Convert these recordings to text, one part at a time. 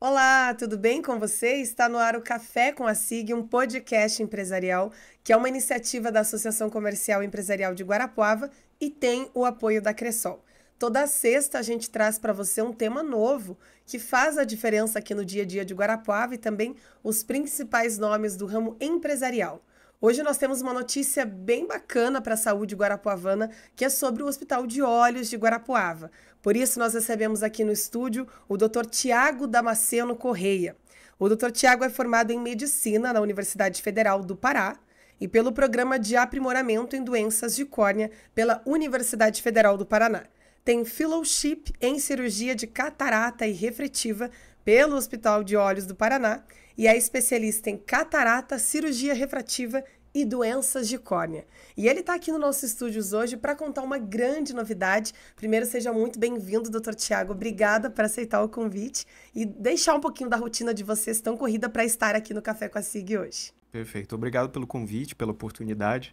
Olá, tudo bem com você? Está no ar o Café com a SIG, um podcast empresarial, que é uma iniciativa da Associação Comercial e Empresarial de Guarapuava e tem o apoio da Cressol. Toda sexta a gente traz para você um tema novo que faz a diferença aqui no dia a dia de Guarapuava e também os principais nomes do ramo empresarial. Hoje nós temos uma notícia bem bacana para a saúde guarapuavana, que é sobre o Hospital de Olhos de Guarapuava. Por isso, nós recebemos aqui no estúdio o Dr. Tiago Damasceno Correia. O Dr. Tiago é formado em Medicina na Universidade Federal do Pará e pelo Programa de Aprimoramento em Doenças de Córnea pela Universidade Federal do Paraná. Tem Fellowship em Cirurgia de Catarata e Refrativa pelo Hospital de Olhos do Paraná e é especialista em catarata, cirurgia refrativa e doenças de córnea. E ele está aqui no nosso estúdio hoje para contar uma grande novidade. Primeiro, seja muito bem-vindo, Dr. Tiago. Obrigada por aceitar o convite e deixar um pouquinho da rotina de vocês tão corrida para estar aqui no Café com a SIG hoje. Perfeito. Obrigado pelo convite, pela oportunidade.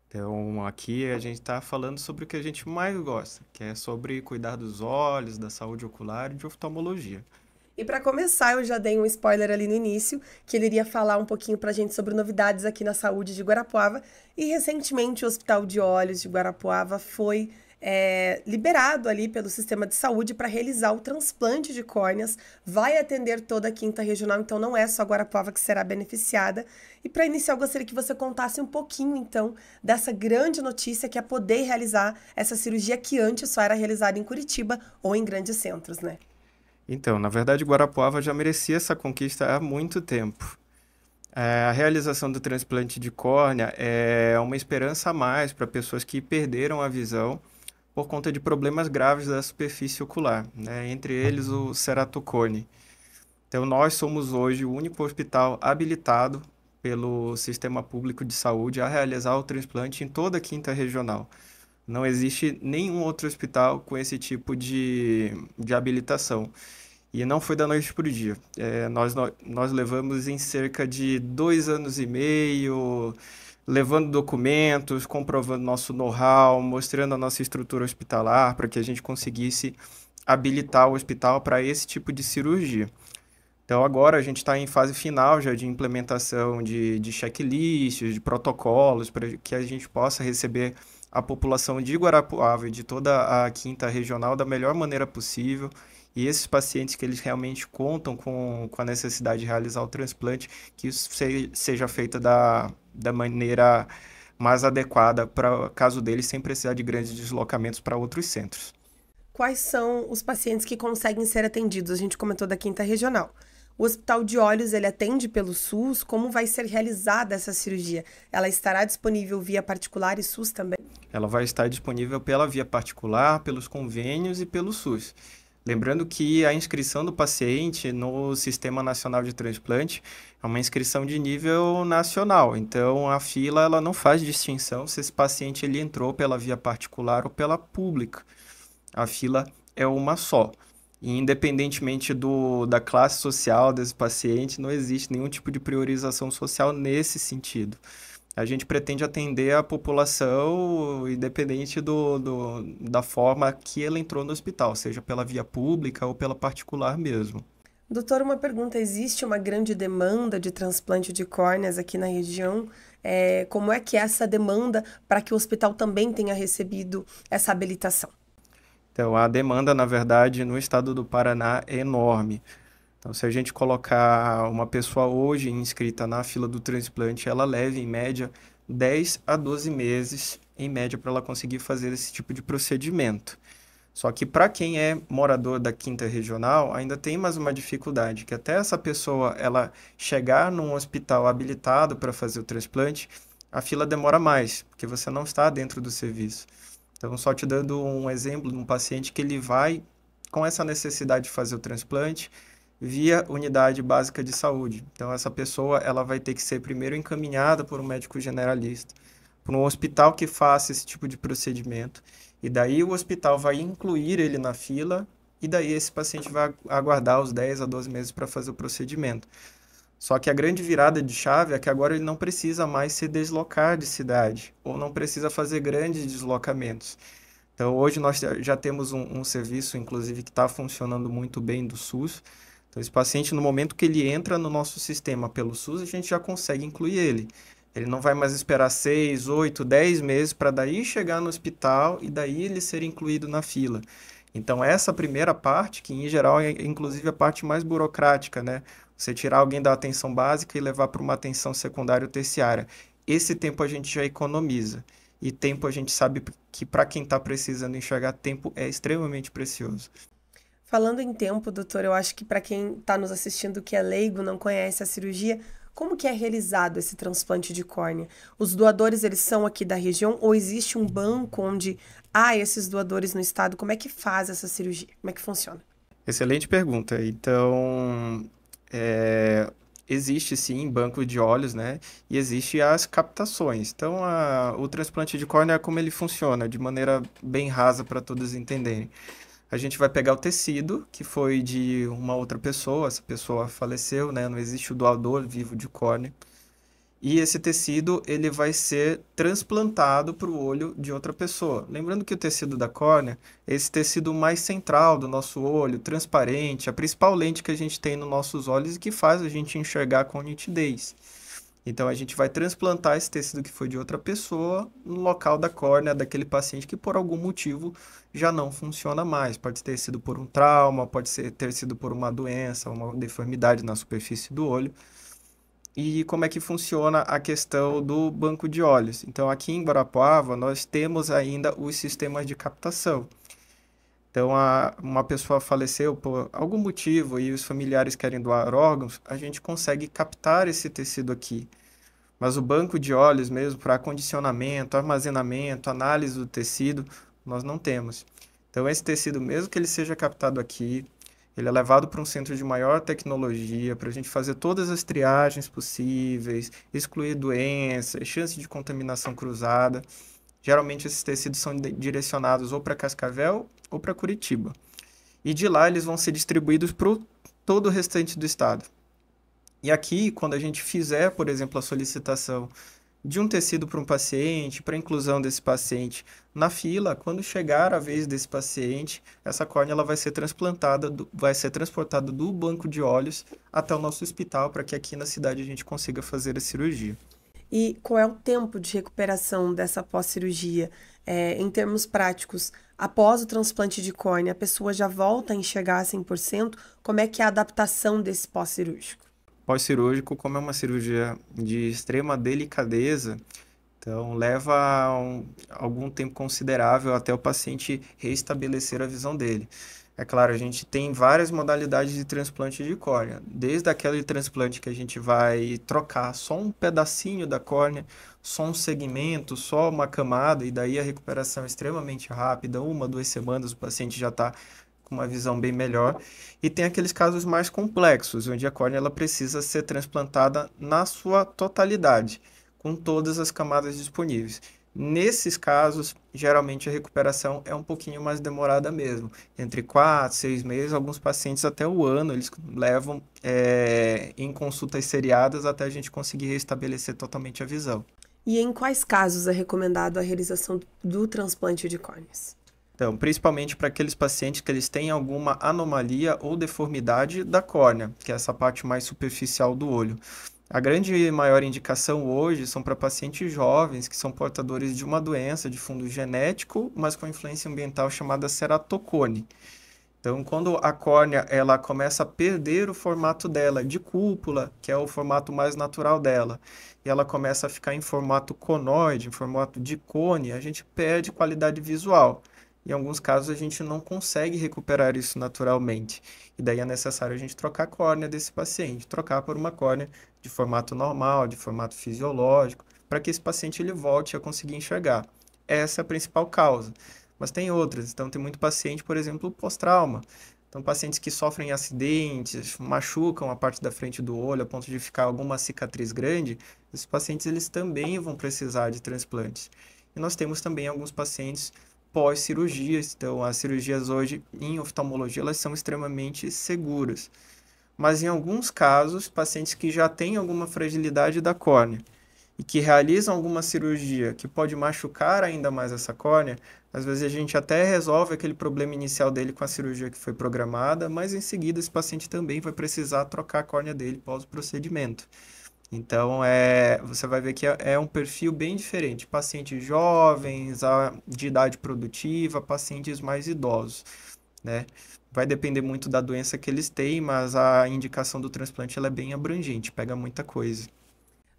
Então, aqui a gente está falando sobre o que a gente mais gosta, que é sobre cuidar dos olhos, da saúde ocular e de oftalmologia. E para começar, eu já dei um spoiler ali no início, que ele iria falar um pouquinho para a gente sobre novidades aqui na saúde de Guarapuava. E recentemente o Hospital de Olhos de Guarapuava foi liberado ali pelo sistema de saúde para realizar o transplante de córneas. Vai atender toda a quinta regional, então não é só Guarapuava que será beneficiada. E para iniciar, eu gostaria que você contasse um pouquinho, então, dessa grande notícia que é poder realizar essa cirurgia que antes só era realizada em Curitiba ou em grandes centros, né? Então, na verdade, Guarapuava já merecia essa conquista há muito tempo. A realização do transplante de córnea é uma esperança a mais para pessoas que perderam a visão por conta de problemas graves da superfície ocular, né? Entre eles o ceratocone. Então, nós somos hoje o único hospital habilitado pelo Sistema Público de Saúde a realizar o transplante em toda a quinta regional. Não existe nenhum outro hospital com esse tipo de habilitação. E não foi da noite para o dia. Nós levamos em cerca de 2 anos e meio, levando documentos, comprovando nosso know-how, mostrando a nossa estrutura hospitalar para que a gente conseguisse habilitar o hospital para esse tipo de cirurgia. Então, agora a gente está em fase final já de implementação de checklists, de protocolos, para que a gente possa receber a população de Guarapuava e de toda a quinta regional da melhor maneira possível. E esses pacientes que eles realmente contam com a necessidade de realizar o transplante, que isso seja feito da maneira mais adequada para o caso deles, sem precisar de grandes deslocamentos para outros centros. Quais são os pacientes que conseguem ser atendidos? A gente comentou da quinta regional. O Hospital de Olhos, ele atende pelo SUS? Como vai ser realizada essa cirurgia? Ela estará disponível via particular e SUS também? Ela vai estar disponível pela via particular, pelos convênios e pelo SUS. Lembrando que a inscrição do paciente no Sistema Nacional de Transplante é uma inscrição de nível nacional. Então, a fila ela não faz distinção se esse paciente ele entrou pela via particular ou pela pública. A fila é uma só. E independentemente da classe social desse paciente, não existe nenhum tipo de priorização social nesse sentido. A gente pretende atender a população independente da forma que ela entrou no hospital, seja pela via pública ou pela particular mesmo. Doutor, uma pergunta: existe uma grande demanda de transplante de córneas aqui na região? Como é que é essa demanda para que o hospital também tenha recebido essa habilitação? Então, a demanda, na verdade, no estado do Paraná é enorme. Então, se a gente colocar uma pessoa hoje inscrita na fila do transplante, ela leva, em média, 10 a 12 meses, em média, para ela conseguir fazer esse tipo de procedimento. Só que para quem é morador da quinta regional, ainda tem mais uma dificuldade, que até essa pessoa ela chegar num hospital habilitado para fazer o transplante, a fila demora mais, porque você não está dentro do serviço. Então, só te dando um exemplo de um paciente que ele vai com essa necessidade de fazer o transplante via unidade básica de saúde. Então, essa pessoa ela vai ter que ser primeiro encaminhada por um médico generalista, por um hospital que faça esse tipo de procedimento. E daí o hospital vai incluir ele na fila e daí esse paciente vai aguardar os 10 a 12 meses para fazer o procedimento. Só que a grande virada de chave é que agora ele não precisa mais se deslocar de cidade, ou não precisa fazer grandes deslocamentos. Então, hoje nós já temos um serviço, inclusive, que está funcionando muito bem do SUS, Então, esse paciente, no momento que ele entra no nosso sistema pelo SUS, a gente já consegue incluir ele. Ele não vai mais esperar 6, 8, 10 meses para daí chegar no hospital e daí ele ser incluído na fila. Então, essa primeira parte, que em geral é inclusive a parte mais burocrática, né? Você tirar alguém da atenção básica e levar para uma atenção secundária ou terciária. Esse tempo a gente já economiza. E tempo a gente sabe que para quem está precisando enxergar, tempo é extremamente precioso. Falando em tempo, doutor, eu acho que para quem está nos assistindo que é leigo, não conhece a cirurgia, como que é realizado esse transplante de córnea? Os doadores, eles são aqui da região ou existe um banco onde há esses doadores no estado? Como é que faz essa cirurgia? Como é que funciona? Excelente pergunta. Então, existe sim banco de olhos, né? E existe as captações. Então, o transplante de córnea, como ele funciona? De maneira bem rasa para todos entenderem. A gente vai pegar o tecido, que foi de uma outra pessoa, essa pessoa faleceu, né? Não existe o doador vivo de córnea. E esse tecido, ele vai ser transplantado para o olho de outra pessoa. Lembrando que o tecido da córnea é esse tecido mais central do nosso olho, transparente, a principal lente que a gente tem nos nossos olhos e que faz a gente enxergar com nitidez. Então, a gente vai transplantar esse tecido que foi de outra pessoa no local da córnea daquele paciente que, por algum motivo, já não funciona mais. Pode ter sido por um trauma, ter sido por uma doença, uma deformidade na superfície do olho. E como é que funciona a questão do banco de olhos? Então, aqui em Guarapuava, nós temos ainda os sistemas de captação. Então, uma pessoa faleceu por algum motivo e os familiares querem doar órgãos, a gente consegue captar esse tecido aqui. Mas o banco de olhos mesmo, para acondicionamento, armazenamento, análise do tecido, nós não temos. Então, esse tecido, mesmo que ele seja captado aqui, ele é levado para um centro de maior tecnologia, para a gente fazer todas as triagens possíveis, excluir doenças, chance de contaminação cruzada. Geralmente, esses tecidos são direcionados ou para Cascavel ou para Curitiba. E de lá, eles vão ser distribuídos para todo o restante do estado. E aqui, quando a gente fizer, por exemplo, a solicitação de um tecido para um paciente, para a inclusão desse paciente na fila, quando chegar a vez desse paciente, essa córnea ela vai ser transplantada, vai ser transportada do banco de olhos até o nosso hospital, para que aqui na cidade a gente consiga fazer a cirurgia. E qual é o tempo de recuperação dessa pós-cirurgia? Em termos práticos, após o transplante de córnea, a pessoa já volta a enxergar 100%? Como é que é a adaptação desse pós-cirúrgico? Pós-cirúrgico, como é uma cirurgia de extrema delicadeza, então leva algum tempo considerável até o paciente restabelecer a visão dele. É claro, a gente tem várias modalidades de transplante de córnea, desde aquele transplante que a gente vai trocar só um pedacinho da córnea, só um segmento, só uma camada, e daí a recuperação é extremamente rápida, 1, 2 semanas o paciente já está com uma visão bem melhor. E tem aqueles casos mais complexos, onde a córnea ela precisa ser transplantada na sua totalidade, com todas as camadas disponíveis. Nesses casos, geralmente a recuperação é um pouquinho mais demorada mesmo, entre 4, 6 meses, alguns pacientes até o ano, eles levam em consultas seriadas até a gente conseguir restabelecer totalmente a visão. E em quais casos é recomendado a realização do transplante de córneas? Então, principalmente para aqueles pacientes que eles têm alguma anomalia ou deformidade da córnea, que é essa parte mais superficial do olho. A grande maior indicação hoje são para pacientes jovens que são portadores de uma doença de fundo genético, mas com influência ambiental chamada ceratocone. Então, quando a córnea ela começa a perder o formato dela de cúpula, que é o formato mais natural dela, e ela começa a ficar em formato conoide, em formato de cone, a gente perde qualidade visual. Em alguns casos, a gente não consegue recuperar isso naturalmente. E daí é necessário a gente trocar a córnea desse paciente, trocar por uma córnea de formato normal, de formato fisiológico, para que esse paciente ele volte a conseguir enxergar. Essa é a principal causa. Mas tem outras. Então, tem muito paciente, por exemplo, pós-trauma. Então, pacientes que sofrem acidentes, machucam a parte da frente do olho a ponto de ficar alguma cicatriz grande, esses pacientes eles também vão precisar de transplantes. E nós temos também alguns pacientes pós-cirurgias. Então, as cirurgias hoje em oftalmologia elas são extremamente seguras. Mas em alguns casos, pacientes que já têm alguma fragilidade da córnea e que realizam alguma cirurgia que pode machucar ainda mais essa córnea, Às vezes a gente até resolve aquele problema inicial dele com a cirurgia que foi programada, mas em seguida esse paciente também vai precisar trocar a córnea dele pós-procedimento. Então, você vai ver que é um perfil bem diferente. Pacientes jovens, de idade produtiva, pacientes mais idosos, né? Vai depender muito da doença que eles têm, mas a indicação do transplante ela é bem abrangente, pega muita coisa.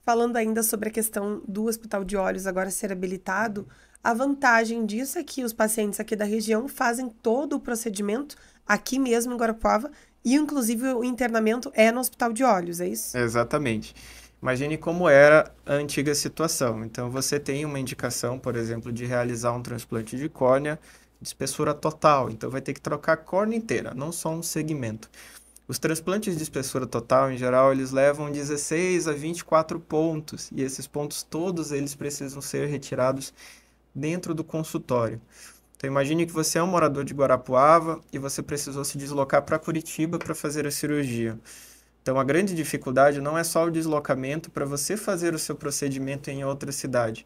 Falando ainda sobre a questão do Hospital de Olhos agora ser habilitado, a vantagem disso é que os pacientes aqui da região fazem todo o procedimento aqui mesmo em Guarapuava e, inclusive, o internamento é no Hospital de Olhos, é isso? Exatamente. Imagine como era a antiga situação. Então, você tem uma indicação, por exemplo, de realizar um transplante de córnea de espessura total. Então, vai ter que trocar a córnea inteira, não só um segmento. Os transplantes de espessura total, em geral, eles levam 16 a 24 pontos. E esses pontos, todos eles precisam ser retirados dentro do consultório. Então, imagine que você é um morador de Guarapuava e você precisou se deslocar para Curitiba para fazer a cirurgia. Então, a grande dificuldade não é só o deslocamento para você fazer o seu procedimento em outra cidade,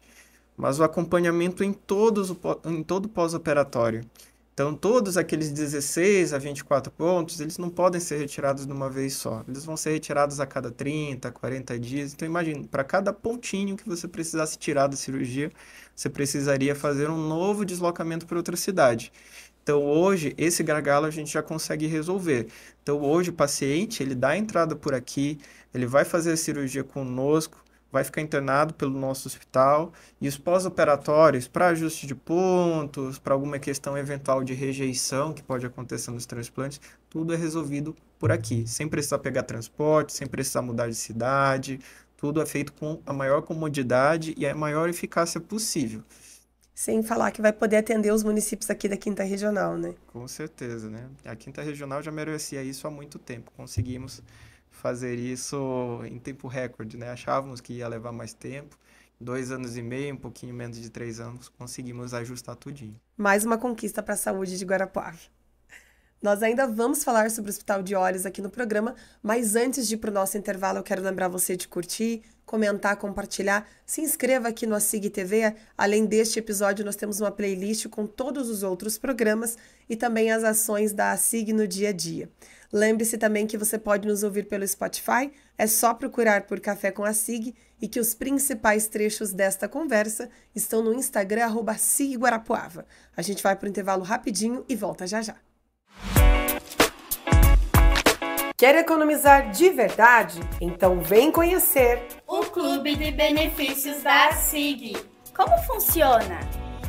mas o acompanhamento em todo o pós-operatório. Então, todos aqueles 16 a 24 pontos, eles não podem ser retirados de uma vez só. Eles vão ser retirados a cada 30, 40 dias. Então, imagine, para cada pontinho que você precisasse tirar da cirurgia, você precisaria fazer um novo deslocamento para outra cidade. Então, hoje, esse gargalo a gente já consegue resolver. Então, hoje, o paciente, ele dá a entrada por aqui, ele vai fazer a cirurgia conosco, vai ficar internado pelo nosso hospital, e os pós-operatórios, para ajuste de pontos, para alguma questão eventual de rejeição que pode acontecer nos transplantes, tudo é resolvido por aqui, sem precisar pegar transporte, sem precisar mudar de cidade, tudo é feito com a maior comodidade e a maior eficácia possível. Sem falar que vai poder atender os municípios aqui da Quinta Regional, né? Com certeza, né? A Quinta Regional já merecia isso há muito tempo. Conseguimos fazer isso em tempo recorde, né? Achávamos que ia levar mais tempo. 2 anos e meio, um pouquinho menos de 3 anos, conseguimos ajustar tudinho. Mais uma conquista para a saúde de Guarapuava. Nós ainda vamos falar sobre o Hospital de Olhos aqui no programa, mas antes de ir para o nosso intervalo, eu quero lembrar você de curtir, comentar, compartilhar, se inscreva aqui no ASIG TV. Além deste episódio, nós temos uma playlist com todos os outros programas e também as ações da ASIG no dia a dia. Lembre-se também que você pode nos ouvir pelo Spotify, é só procurar por Café com ASIG e que os principais trechos desta conversa estão no Instagram, @SIGGuarapuava. A gente vai para o intervalo rapidinho e volta já já. Quer economizar de verdade? Então vem conhecer o Clube de Benefícios da SIG. Como funciona?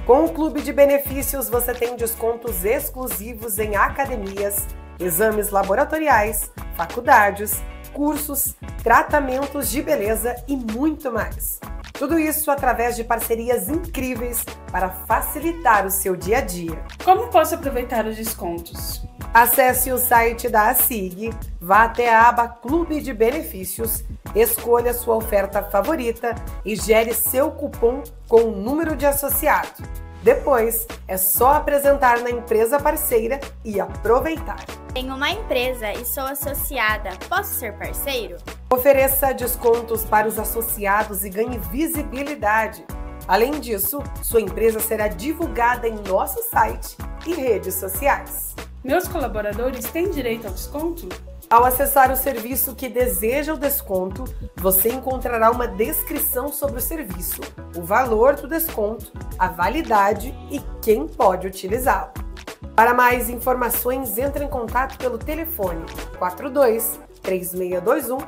Com o Clube de Benefícios você tem descontos exclusivos em academias, exames laboratoriais, faculdades, cursos, tratamentos de beleza e muito mais. Tudo isso através de parcerias incríveis para facilitar o seu dia a dia. Como posso aproveitar os descontos? Acesse o site da ASIG, vá até a aba Clube de Benefícios, escolha sua oferta favorita e gere seu cupom com o número de associado. Depois, é só apresentar na empresa parceira e aproveitar. Tenho uma empresa e sou associada. Posso ser parceiro? Ofereça descontos para os associados e ganhe visibilidade. Além disso, sua empresa será divulgada em nosso site e redes sociais. Meus colaboradores têm direito ao desconto? Ao acessar o serviço que deseja o desconto, você encontrará uma descrição sobre o serviço, o valor do desconto, a validade e quem pode utilizá-lo. Para mais informações, entre em contato pelo telefone 42 3621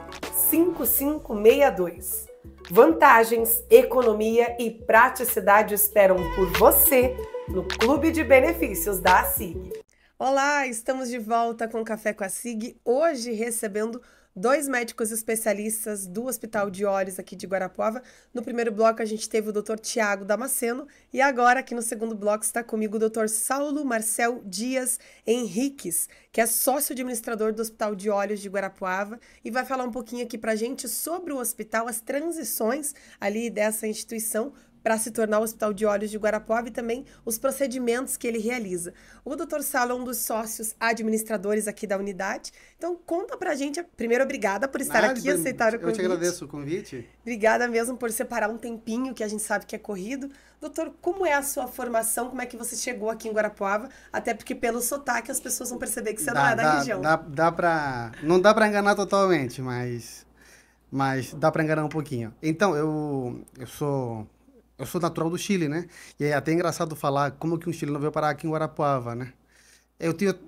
5562. Vantagens, economia e praticidade esperam por você no Clube de Benefícios da ASIG. Olá, estamos de volta com Café com a SIG, hoje recebendo 2 médicos especialistas do Hospital de Olhos aqui de Guarapuava. No primeiro bloco a gente teve o Dr. Tiago Damasceno e agora aqui no segundo bloco está comigo o Dr. Saulo Marcel Dias Henriques, que é sócio-administrador do Hospital de Olhos de Guarapuava e vai falar um pouquinho aqui pra gente sobre o hospital, as transições ali dessa instituição para se tornar o Hospital de Olhos de Guarapuava e também os procedimentos que ele realiza. O Dr. Salo é um dos sócios administradores aqui da unidade. Então, conta pra gente. Primeiro, obrigada por estar aqui e aceitar o convite. Eu te agradeço o convite. Obrigada mesmo por separar um tempinho, que a gente sabe que é corrido. Doutor, como é a sua formação? Como é que você chegou aqui em Guarapuava? Até porque pelo sotaque as pessoas vão perceber que você não é da região. Não dá para enganar totalmente, mas dá para enganar um pouquinho. Então, eu sou natural do Chile, né? E é até engraçado falar como que um chileno veio parar aqui em Guarapuava, né? Eu tinha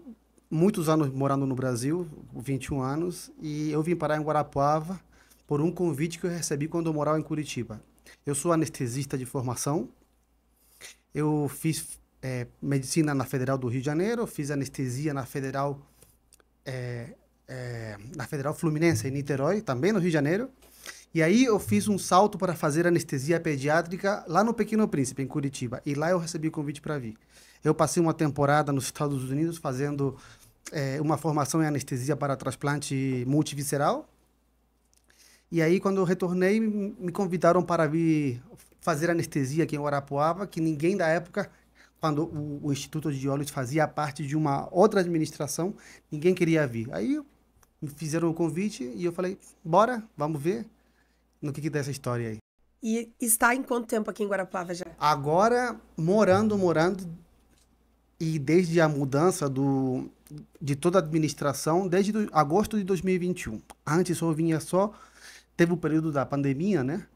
muitos anos morando no Brasil, 21 anos, e eu vim parar em Guarapuava por um convite que eu recebi quando eu morava em Curitiba. Eu sou anestesista de formação. Eu fiz medicina na Federal do Rio de Janeiro, fiz anestesia na Federal Fluminense, em Niterói, também no Rio de Janeiro. E aí eu fiz um salto para fazer anestesia pediátrica lá no Pequeno Príncipe, em Curitiba. E lá eu recebi o convite para vir. Eu passei uma temporada nos Estados Unidos fazendo uma formação em anestesia para transplante multivisceral. E aí, quando eu retornei, me convidaram para vir fazer anestesia aqui em Guarapuava, que ninguém da época, quando o Instituto de Olhos fazia parte de uma outra administração, ninguém queria vir. Aí me fizeram o convite e eu falei, bora, vamos ver no que dá essa história aí. E está em quanto tempo aqui em Guarapuava já? Agora, morando, e desde a mudança de toda a administração, desde agosto de 2021. Antes eu vinha teve o período da pandemia, né?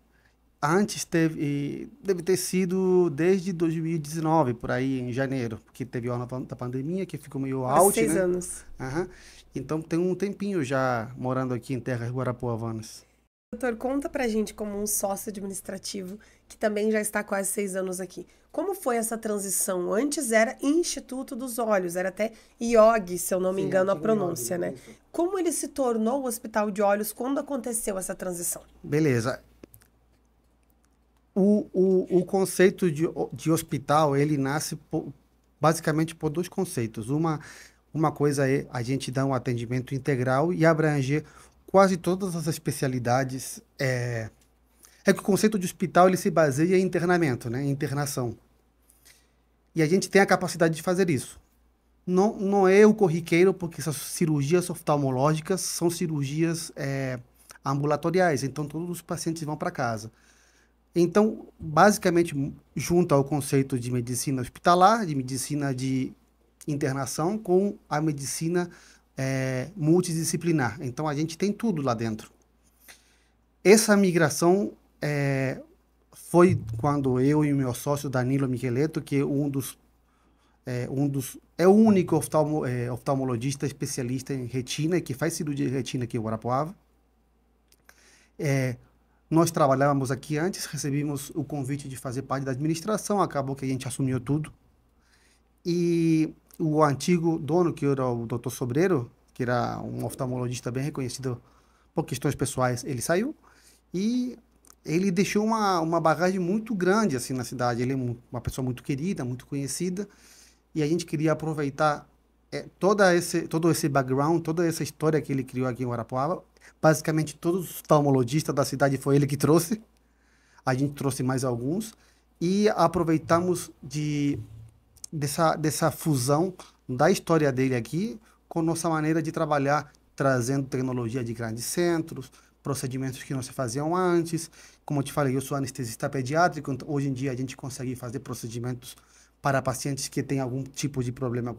Antes deve ter sido desde 2019, por aí, em janeiro, porque teve o ano da pandemia, que ficou meio out, 6 né? anos. Uhum. Então, tem um tempinho já morando aqui em terras guarapuavanas. Doutor, conta pra gente como um sócio administrativo, que também já está há quase 6 anos aqui. Como foi essa transição? Antes era Instituto dos Olhos, era até IOG, se eu não me engano, a pronúncia, IOG, né? Como ele se tornou o Hospital de Olhos? Quando aconteceu essa transição? Beleza. O conceito de hospital, ele nasce basicamente por dois conceitos. Uma coisa é a gente dar um atendimento integral e abranger quase todas as especialidades. É que o conceito de hospital ele se baseia em internamento, né? Em internação. E a gente tem a capacidade de fazer isso. Não é o corriqueiro, porque essas cirurgias oftalmológicas são cirurgias ambulatoriais, então todos os pacientes vão para casa. Então, basicamente, junta o conceito de medicina hospitalar, de medicina de internação, com a medicina multidisciplinar. Então, a gente tem tudo lá dentro. Essa migração foi quando eu e o meu sócio Danilo Micheletto, que é o único oftalmologista especialista em retina, que faz cirurgia de retina aqui em Guarapuava. Nós trabalhávamos aqui antes, recebemos o convite de fazer parte da administração, acabou que a gente assumiu tudo. E o antigo dono, que era o Dr. Sobreiro, que era um oftalmologista bem reconhecido por questões pessoais, ele saiu e ele deixou uma bagagem muito grande assim na cidade. Ele é uma pessoa muito querida, muito conhecida, e a gente queria aproveitar todo esse background, toda essa história que ele criou aqui em Guarapuava. Basicamente, todos os oftalmologistas da cidade foi ele que trouxe. A gente trouxe mais alguns e aproveitamos dessa fusão da história dele aqui com nossa maneira de trabalhar, trazendo tecnologia de grandes centros, procedimentos que não se faziam antes. Como eu te falei, eu sou anestesista pediátrico, então hoje em dia a gente consegue fazer procedimentos para pacientes que têm algum tipo de problema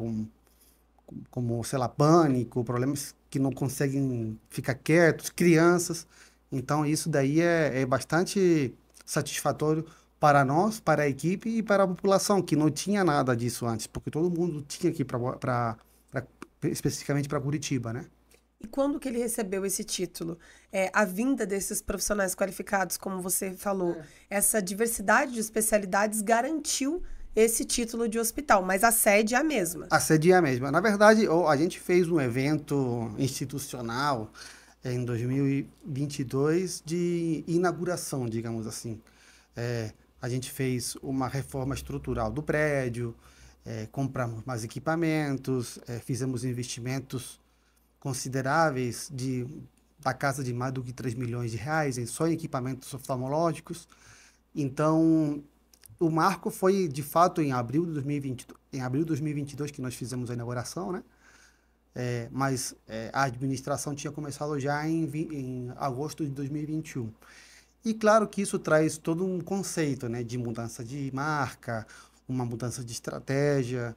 como, sei lá, pânico, problemas que não conseguem ficar quietos, crianças. Então, isso daí é bastante satisfatório para nós, para a equipe e para a população, que não tinha nada disso antes, porque todo mundo tinha que ir especificamente para Curitiba, né? E quando que ele recebeu esse título? A vinda desses profissionais qualificados, como você falou, essa diversidade de especialidades garantiu esse título de hospital, mas a sede é a mesma. A sede é a mesma. Na verdade, a gente fez um evento institucional em 2022 de inauguração, digamos assim. A gente fez uma reforma estrutural do prédio, compramos mais equipamentos, fizemos investimentos consideráveis da casa de mais do que 3 milhões de reais só em equipamentos oftalmológicos. Então, o marco foi, de fato, em abril de 2022 que nós fizemos a inauguração, né? Mas a administração tinha começado já em agosto de 2021. E claro que isso traz todo um conceito, né, de mudança de marca, uma mudança de estratégia,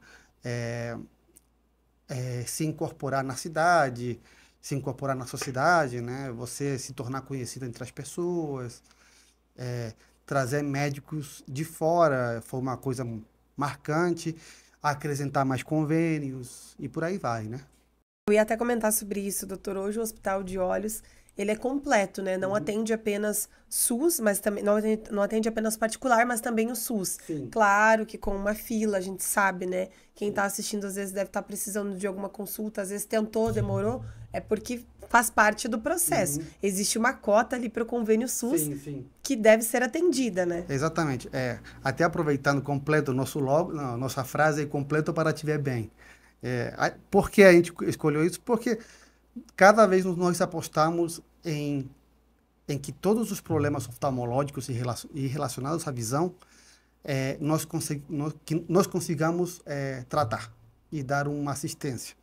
se incorporar na cidade, se incorporar na sociedade, né, você se tornar conhecido entre as pessoas, trazer médicos de fora, foi uma coisa marcante, acrescentar mais convênios e por aí vai, né? Eu ia até comentar sobre isso, doutor. Hoje o Hospital de Olhos, ele é completo, né? Não atende apenas SUS, mas também não atende apenas particular, mas também o SUS. Sim. Claro que com uma fila, a gente sabe, né? Quem está assistindo às vezes deve estar precisando de alguma consulta, às vezes tentou, demorou, é porque faz parte do processo. Existe uma cota ali para o convênio SUS que deve ser atendida, né? Exatamente. Até aproveitando completo o nosso logo, nossa frase é completo para te ver bem. Por que a gente escolheu isso? Porque cada vez nós apostamos em que todos os problemas oftalmológicos e relacionados à visão nós consigamos tratar e dar uma assistência,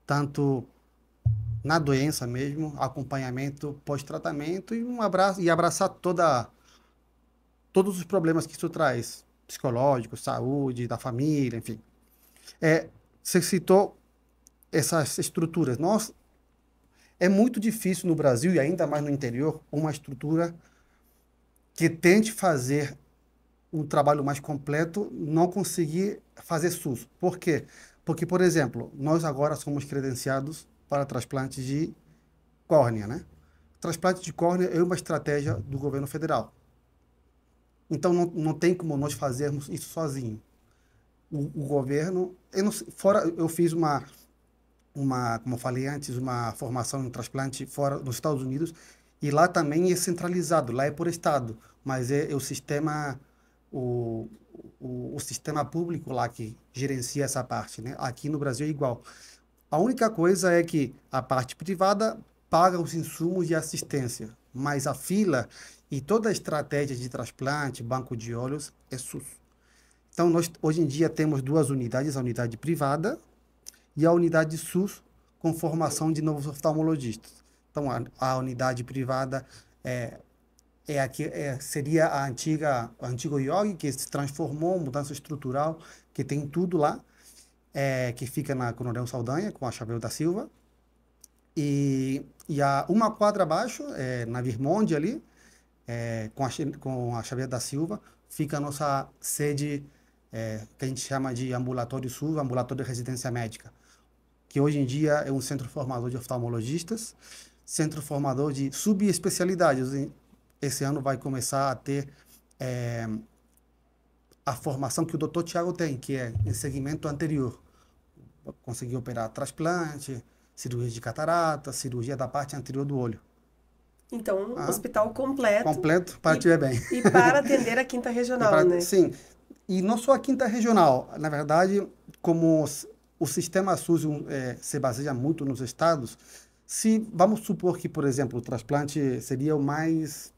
tanto na doença mesmo, acompanhamento pós-tratamento e abraçar todos os problemas que isso traz, psicológicos, saúde, da família, enfim. Você citou essas estruturas. É muito difícil no Brasil, e ainda mais no interior, uma estrutura que tente fazer um trabalho mais completo, não conseguir fazer SUS. Por quê? Porque, por exemplo, nós agora somos credenciados para transplante de córnea, né? Transplante de córnea é uma estratégia do governo federal. Então, não tem como nós fazermos isso sozinhos. O governo... eu fiz como eu falei antes, uma formação em transplante fora nos Estados Unidos, e lá também é centralizado, lá é por estado, mas é o sistema o sistema público lá que gerencia essa parte, né? Aqui no Brasil é igual. A única coisa é que a parte privada paga os insumos de assistência, mas a fila e toda a estratégia de transplante, banco de olhos, é SUS. Então, nós hoje em dia temos duas unidades, a unidade privada e a unidade SUS com formação de novos oftalmologistas. Então, a unidade privada seria a antigo IOG, que se transformou, mudança estrutural, que tem tudo lá, que fica na Coronel Saldanha, com a Xavier da Silva. E uma quadra abaixo, na Virmonde ali, com a Xavier da Silva, fica a nossa sede, que a gente chama de ambulatório SUS, ambulatório de residência médica, que hoje em dia é um centro formador de oftalmologistas, centro formador de subespecialidades. Esse ano vai começar a ter a formação que o Dr. Tiago tem, que é em segmento anterior. Conseguir operar transplante, cirurgia de catarata, cirurgia da parte anterior do olho. Então, hospital completo. Completo, para te ver bem. E para atender a quinta regional, né? Sim. E não só a quinta regional. Na verdade, como o sistema SUS se baseia muito nos estados, vamos supor que, por exemplo, o transplante seria o mais...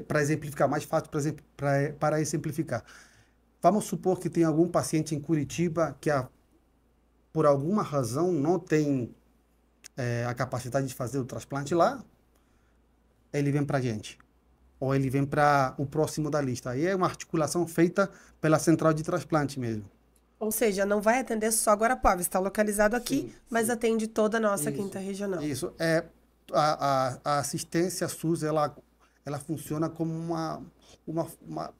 para exemplificar, mais fácil para exemplificar. Vamos supor que tem algum paciente em Curitiba que, por alguma razão, não tem a capacidade de fazer o transplante lá, ele vem para a gente. Ou ele vem para o próximo da lista. Aí é uma articulação feita pela central de transplante mesmo. Ou seja, não vai atender só Guarapuava, está localizado aqui, sim, mas sim. Atende toda a nossa quinta regional. Isso. A assistência SUS, ela funciona como uma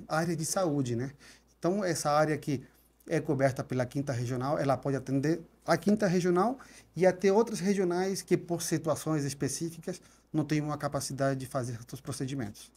área de saúde, né? Então, essa área que é coberta pela quinta regional, ela pode atender a quinta regional e até outras regionais que, por situações específicas, não têm uma capacidade de fazer os procedimentos.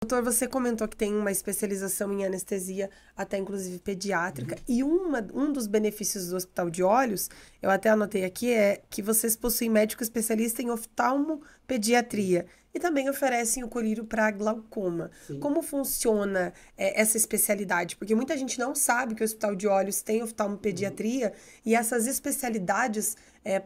Doutor, você comentou que tem uma especialização em anestesia, até inclusive pediátrica, e um dos benefícios do Hospital de Olhos, eu até anotei aqui, é que vocês possuem médico especialista em oftalmopediatria e também oferecem o colírio para glaucoma. Sim. Como funciona essa especialidade? Porque muita gente não sabe que o Hospital de Olhos tem oftalmopediatria e essas especialidades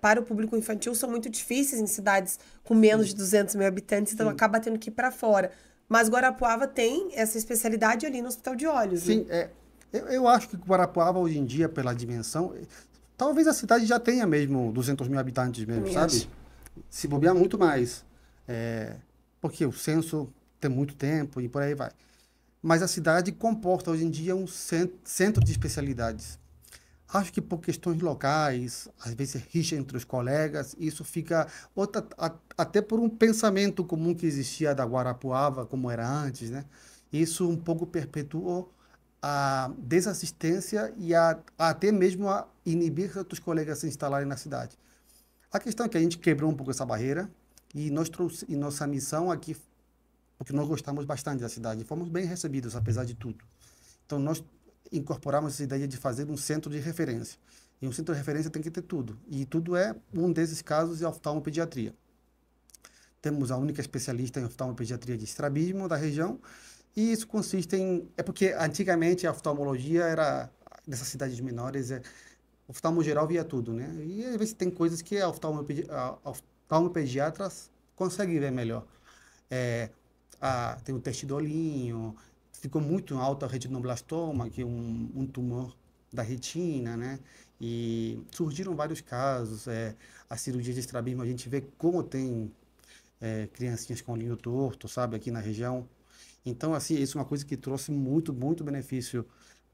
para o público infantil são muito difíceis em cidades com menos de 200 mil habitantes, então acaba tendo que ir para fora. Mas Guarapuava tem essa especialidade ali no Hospital de Olhos, Sim, né? eu acho que Guarapuava, hoje em dia, pela dimensão, talvez a cidade já tenha mesmo 200 mil habitantes mesmo, Também sabe? acho. Se bobear muito mais. Porque o censo tem muito tempo e por aí vai. Mas a cidade comporta, hoje em dia, um centro de especialidades. Acho que por questões locais, às vezes rixa entre os colegas, isso fica até por um pensamento comum que existia da Guarapuava, como era antes, né? Isso um pouco perpetuou a desassistência e até mesmo a inibir outros colegas se instalarem na cidade. A questão é que a gente quebrou um pouco essa barreira e nossa missão aqui, porque nós gostamos bastante da cidade, fomos bem recebidos, apesar de tudo. Então, nós incorporamos essa ideia de fazer um centro de referência. E um centro de referência tem que ter tudo. E tudo um desses casos é a oftalmopediatria. Temos a única especialista em oftalmopediatria de estrabismo da região. E isso consiste em... É porque antigamente a oftalmologia era, nessas cidades menores, oftalmo geral via tudo, né? E às vezes tem coisas que a oftalmopediatra consegue ver melhor. Tem o testidolinho, ficou muito alto a retinoblastoma, que é um tumor da retina, né? E surgiram vários casos. A cirurgia de estrabismo, a gente vê como tem criancinhas com olhinho torto, sabe, aqui na região. Então, assim, isso é uma coisa que trouxe muito, muito benefício,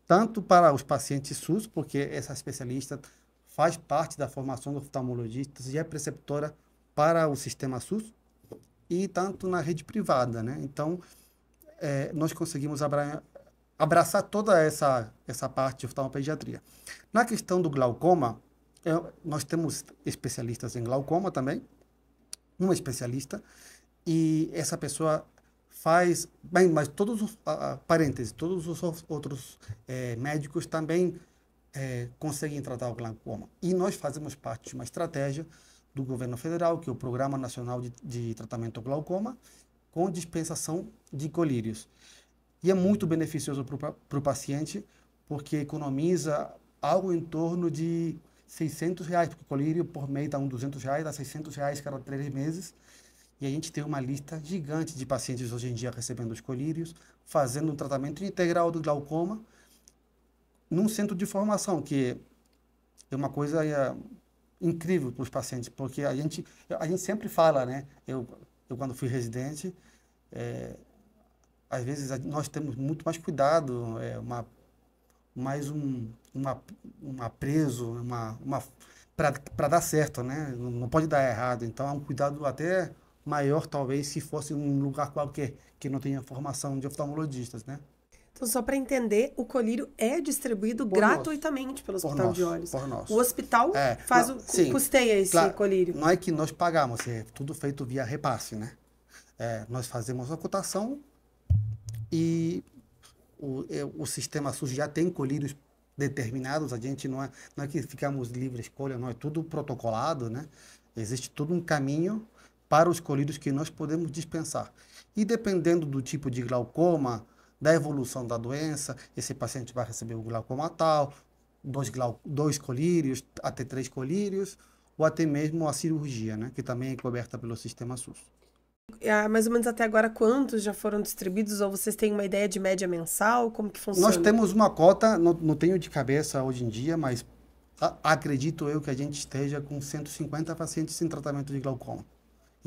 tanto para os pacientes SUS, porque essa especialista faz parte da formação dos oftalmologistas e é preceptora para o sistema SUS, e tanto na rede privada, né? Então, nós conseguimos abraçar toda essa parte de oftalmopediatria. Na questão do glaucoma, nós temos especialistas em glaucoma também, uma especialista, e essa pessoa faz... Bem, mas todos os outros médicos também conseguem tratar o glaucoma. E nós fazemos parte de uma estratégia do governo federal, que é o Programa Nacional de Tratamento ao Glaucoma, com dispensação de colírios. E é muito beneficioso para o paciente, porque economiza algo em torno de R$600, porque o colírio por mês dá R$200, dá R$600 cada 3 meses. E a gente tem uma lista gigante de pacientes hoje em dia recebendo os colírios, fazendo um tratamento integral do glaucoma, num centro de formação, que é uma coisa incrível para os pacientes, porque a gente sempre fala, né? Eu quando fui residente, às vezes nós temos muito mais cuidado, um apreso, para dar certo, né? Não pode dar errado. Então é um cuidado até maior, talvez, se fosse um lugar qualquer que não tenha formação de oftalmologistas, né? Então, só para entender, o colírio é distribuído gratuitamente pelo Hospital de Olhos. Por nós. O hospital custeia esse colírio. Não é que nós pagamos, é tudo feito via repasse, né? Nós fazemos a cotação e o sistema SUS já tem colírios determinados. A gente não é que ficamos livre escolha, não, é tudo protocolado, né? Existe todo um caminho para os colírios que nós podemos dispensar. E dependendo do tipo de glaucoma, da evolução da doença, esse paciente vai receber o glaucoma tal, 2 colírios, até 3 colírios, ou até mesmo a cirurgia, né, que também é coberta pelo sistema SUS. Mais ou menos até agora, quantos já foram distribuídos? Ou vocês têm uma ideia de média mensal? Como que funciona? Nós temos uma cota, não tenho de cabeça hoje em dia, mas acredito eu que a gente esteja com 150 pacientes em tratamento de glaucoma.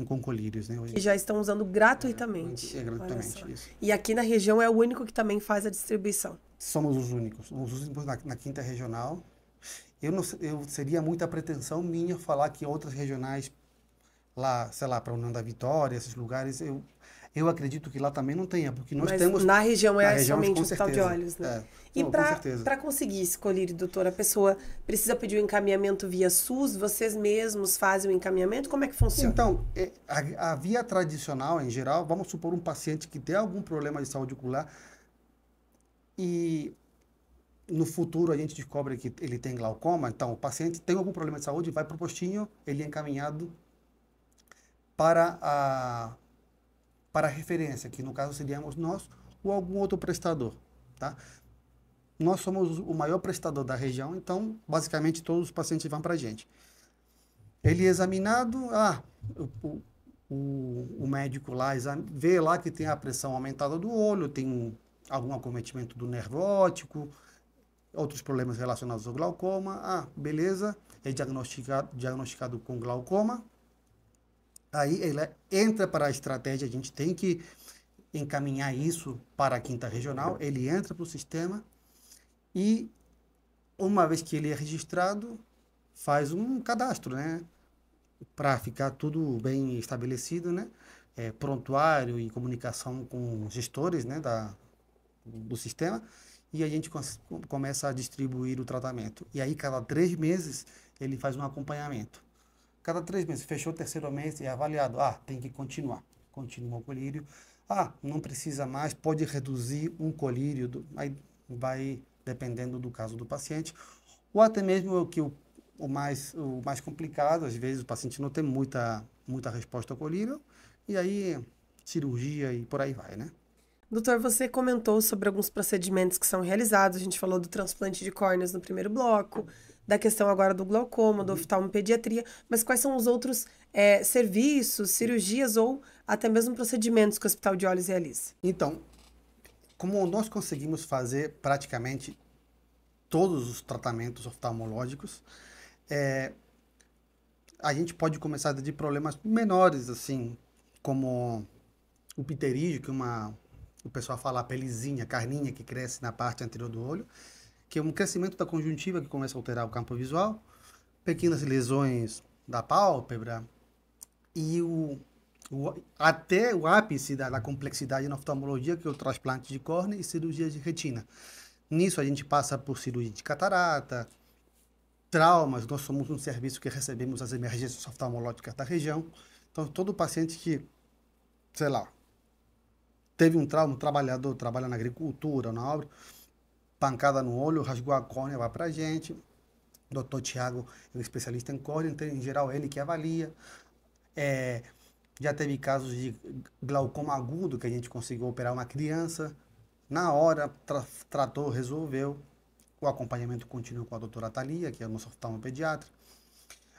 Com colírios, né? Que já estão usando gratuitamente. Gratuitamente, isso. E aqui na região é o único que também faz a distribuição. Somos os únicos na 5ª regional. Seria muita pretensão minha falar que outras regionais, lá, sei lá, para a União da Vitória, esses lugares, eu acredito que lá também não tenha, porque nós temos... na região somente o Hospital de Olhos, né? E para conseguir esse colírio, doutora, a pessoa precisa pedir o encaminhamento via SUS? Vocês mesmos fazem o encaminhamento? Como é que funciona? Então, a via tradicional, em geral, vamos supor um paciente que tem algum problema de saúde ocular e no futuro a gente descobre que ele tem glaucoma. Então, o paciente tem algum problema de saúde, vai para o postinho, ele é encaminhado para a referência, que no caso seríamos nós ou algum outro prestador, tá? Nós somos o maior prestador da região, então, basicamente, todos os pacientes vão para a gente. Ele é examinado, o médico lá vê lá que tem a pressão aumentada do olho, tem algum acometimento do nervo óptico, outros problemas relacionados ao glaucoma. Ah, beleza, é diagnosticado com glaucoma. Aí ele entra para a estratégia, a gente tem que encaminhar isso para a quinta regional, ele entra para o sistema e, uma vez que ele é registrado, faz um cadastro, né? Para ficar tudo bem estabelecido, né? Prontuário e comunicação com gestores, né? Do sistema, e a gente começa a distribuir o tratamento. E aí, cada 3 meses, ele faz um acompanhamento. Cada 3 meses, fechou o terceiro mês, é avaliado. Ah, tem que continuar. Continua o colírio. Ah, não precisa mais, pode reduzir um colírio. Aí vai dependendo do caso do paciente. Ou até mesmo que o mais complicado, às vezes o paciente não tem muita resposta ao colírio, e aí cirurgia e por aí vai, né? Doutor, você comentou sobre alguns procedimentos que são realizados. A gente falou do transplante de córneas no primeiro bloco, da questão agora do glaucoma, do oftalmopediatria, mas quais são os outros serviços, cirurgias ou até mesmo procedimentos que o Hospital de Olhos realiza? Então, como nós conseguimos fazer praticamente todos os tratamentos oftalmológicos, a gente pode começar de problemas menores, assim, como o pterígio, que o pessoal fala a pelezinha, carninha que cresce na parte anterior do olho, que é um crescimento da conjuntiva que começa a alterar o campo visual, pequenas lesões da pálpebra e até o ápice da complexidade na oftalmologia, que é o transplante de córnea e cirurgia de retina. Nisso a gente passa por cirurgia de catarata, traumas. Nós somos um serviço que recebemos as emergências oftalmológicas da região. Então, todo paciente que, sei lá, teve um trauma, um trabalhador trabalha na agricultura, na obra, pancada no olho, rasgou a córnea, vai para a gente. O Dr. Tiago é um especialista em córnea, então, em geral, ele que avalia. Já teve casos de glaucoma agudo, que a gente conseguiu operar uma criança. Na hora, tratou, resolveu. O acompanhamento contínuo com a doutora Thalia, que é a nossa oftalmopediatra.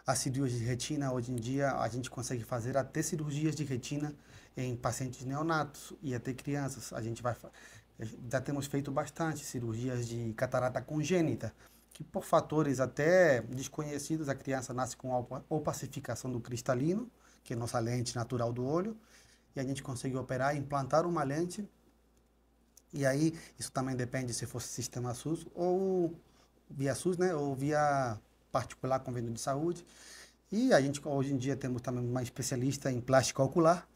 A cirurgia de retina, hoje em dia, a gente consegue fazer até cirurgias de retina em pacientes neonatos e até crianças. Já temos feito bastante cirurgias de catarata congênita, que por fatores até desconhecidos, a criança nasce com opacificação do cristalino, que é nossa lente natural do olho, e a gente consegue operar e implantar uma lente. E aí, isso também depende se fosse sistema SUS ou via SUS, né, ou via particular, convênio de saúde. E a gente, hoje em dia, temos também uma especialista em plástico ocular.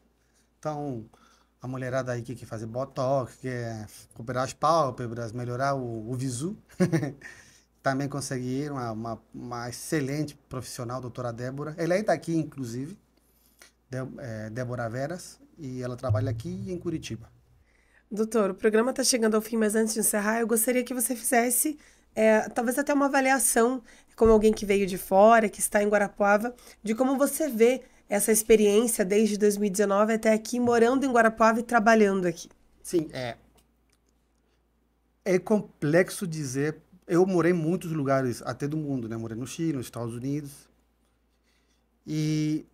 Então, a mulherada aí que quer fazer botox, quer operar as pálpebras, melhorar o visu, também consegue ir, uma excelente profissional, doutora Débora. Ela está aqui, inclusive, Débora Veras, e ela trabalha aqui em Curitiba. Doutor, o programa está chegando ao fim, mas antes de encerrar, eu gostaria que você fizesse talvez até uma avaliação, como alguém que veio de fora, que está em Guarapuava, de como você vê essa experiência desde 2019 até aqui, morando em Guarapuava e trabalhando aqui. Sim, é complexo dizer. Eu morei em muitos lugares, até do mundo, né? Morei no Chile, nos Estados Unidos. E,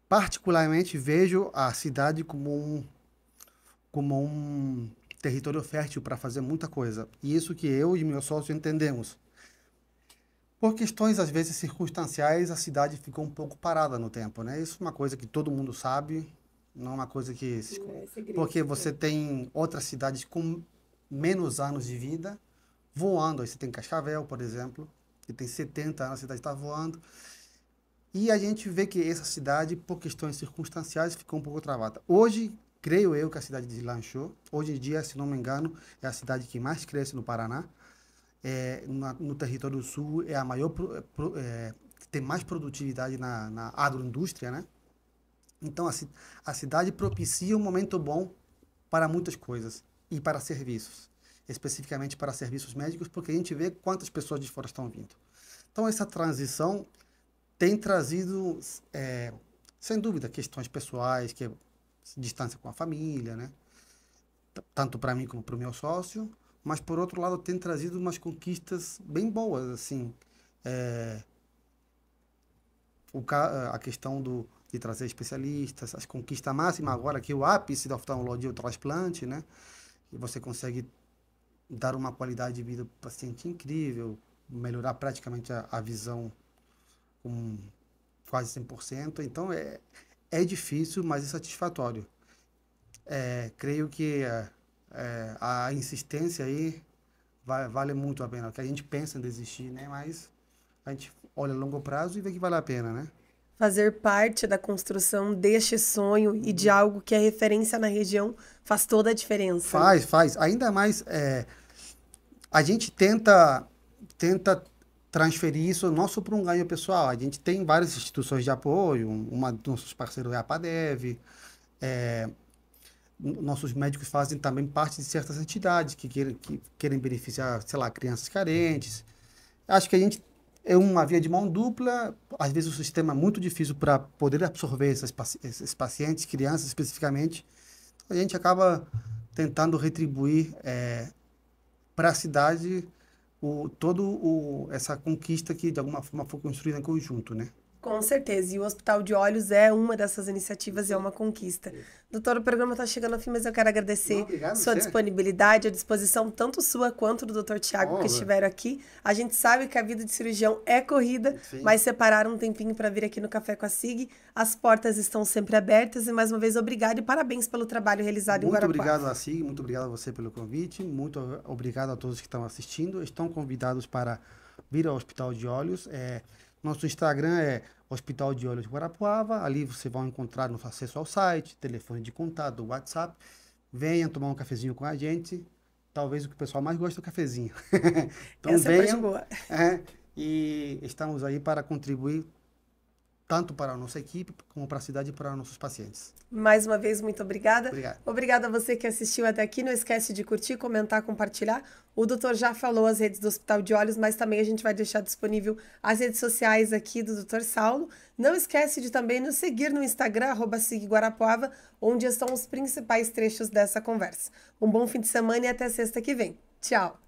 particularmente, vejo a cidade como um território fértil para fazer muita coisa. E isso que eu e meu sócio entendemos. Por questões, às vezes, circunstanciais, a cidade ficou um pouco parada no tempo, né? Isso é uma coisa que todo mundo sabe, não é uma coisa que... Porque você tem outras cidades com menos anos de vida voando. Aí você tem Cascavel, por exemplo, que tem 70 anos, a cidade está voando. E a gente vê que essa cidade, por questões circunstanciais, ficou um pouco travada. Hoje, creio eu que a cidade deslanchou. Hoje em dia, se não me engano, é a cidade que mais cresce no Paraná. No território sul é a maior, que tem mais produtividade na agroindústria, né? Então, a cidade propicia um momento bom para muitas coisas e para serviços, especificamente para serviços médicos, porque a gente vê quantas pessoas de fora estão vindo. Então, essa transição tem trazido, sem dúvida, questões pessoais, que é distância com a família, né? Tanto para mim como para o meu sócio, mas, por outro lado, tem trazido umas conquistas bem boas, assim. A questão de trazer especialistas, as conquistas máximas agora, que é o ápice da oftalmologia, o transplante, né? E você consegue dar uma qualidade de vida para o paciente incrível, melhorar praticamente a visão com quase 100%. Então, é difícil, mas é satisfatório. Creio que a insistência aí vale muito a pena, porque a gente pensa em desistir, né? Mas a gente olha a longo prazo e vê que vale a pena, né? Fazer parte da construção deste sonho e de algo que é referência na região faz toda a diferença. Faz. Ainda mais, a gente tenta transferir isso não só para um ganho pessoal. A gente tem várias instituições de apoio, uma dos nossos parceiros é a APADEV, nossos médicos fazem também parte de certas entidades que querem beneficiar, sei lá, crianças carentes. Acho que a gente é uma via de mão dupla. Às vezes o sistema é muito difícil para poder absorver esses pacientes, crianças especificamente. A gente acaba tentando retribuir para a cidade essa conquista que de alguma forma foi construída em conjunto, né? Com certeza, e o Hospital de Olhos é uma dessas iniciativas e é uma conquista. Doutor, o programa está chegando ao fim, mas eu quero agradecer sua disponibilidade, a disposição tanto sua quanto do Dr. Thiago que estiveram aqui. A gente sabe que a vida de cirurgião é corrida, mas separaram um tempinho para vir aqui no Café com a SIG. As portas estão sempre abertas e mais uma vez obrigado e parabéns pelo trabalho realizado em Guarapuava. Muito obrigado a SIG, muito obrigado a você pelo convite, muito obrigado a todos que estão assistindo. Estão convidados para vir ao Hospital de Olhos. Nosso Instagram é Hospital de Olhos Guarapuava. Ali você vai encontrar nosso acesso ao site, telefone de contato, WhatsApp. Venham tomar um cafezinho com a gente. Talvez o que o pessoal mais gosta é o cafezinho. Então essa venham. Boa. E estamos aí para contribuir tanto para a nossa equipe como para a cidade e para os nossos pacientes. Mais uma vez, muito obrigada. Obrigado. Obrigada a você que assistiu até aqui. Não esquece de curtir, comentar, compartilhar. O doutor já falou as redes do Hospital de Olhos, mas também a gente vai deixar disponível as redes sociais aqui do Dr. Saulo. Não esquece de também nos seguir no Instagram, @SigGuarapuava, onde estão os principais trechos dessa conversa. Um bom fim de semana e até sexta que vem. Tchau!